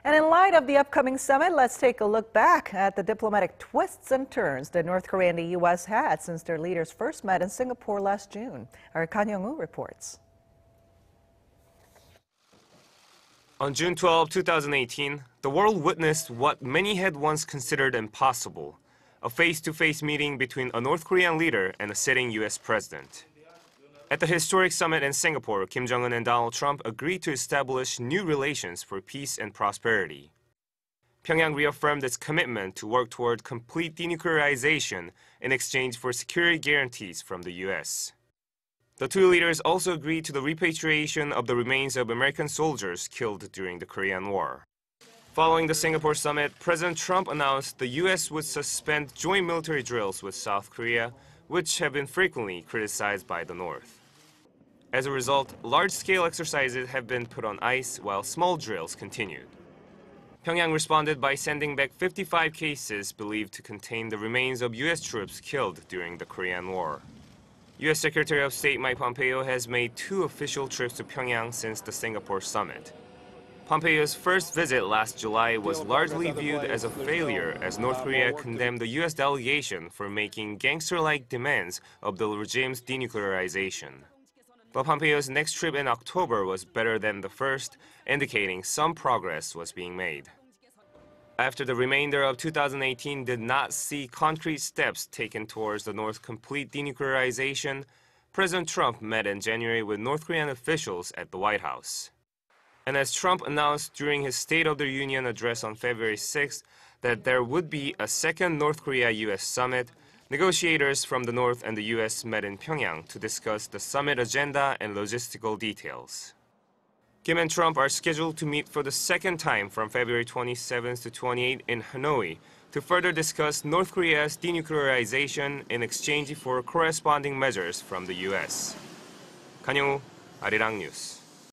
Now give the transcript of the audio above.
And in light of the upcoming summit, let's take a look back at the diplomatic twists and turns that North Korea and the U.S. had since their leaders first met in Singapore last June. Our Hyeong-woo reports. On June 12, 2018, the world witnessed what many had once considered impossible, a face-to-face meeting between a North Korean leader and a sitting U.S. president. At the historic summit in Singapore, Kim Jong-un and Donald Trump agreed to establish new relations for peace and prosperity. Pyongyang reaffirmed its commitment to work toward complete denuclearization in exchange for security guarantees from the U.S. The two leaders also agreed to the repatriation of the remains of American soldiers killed during the Korean War. Following the Singapore summit, President Trump announced the U.S. would suspend joint military drills with South Korea, which have been frequently criticized by the North. As a result, large-scale exercises have been put on ice while small drills continued. Pyongyang responded by sending back 55 cases believed to contain the remains of U.S. troops killed during the Korean War. U.S. Secretary of State Mike Pompeo has made 2 official trips to Pyongyang since the Singapore summit. Pompeo's first visit last July was largely viewed as a failure as North Korea condemned the U.S. delegation for making gangster-like demands of the regime's denuclearization. But Pompeo's next trip in October was better than the first, indicating some progress was being made. After the remainder of 2018 did not see concrete steps taken towards the North's complete denuclearization, President Trump met in January with North Korean officials at the White House. And as Trump announced during his State of the Union address on February 6 that there would be a second North Korea-U.S. summit, negotiators from the North and the U.S. met in Pyongyang to discuss the summit agenda and logistical details. Kim and Trump are scheduled to meet for the second time from February 27 to 28 in Hanoi to further discuss North Korea's denuclearization in exchange for corresponding measures from the U.S. Hyeong-woo, Arirang News.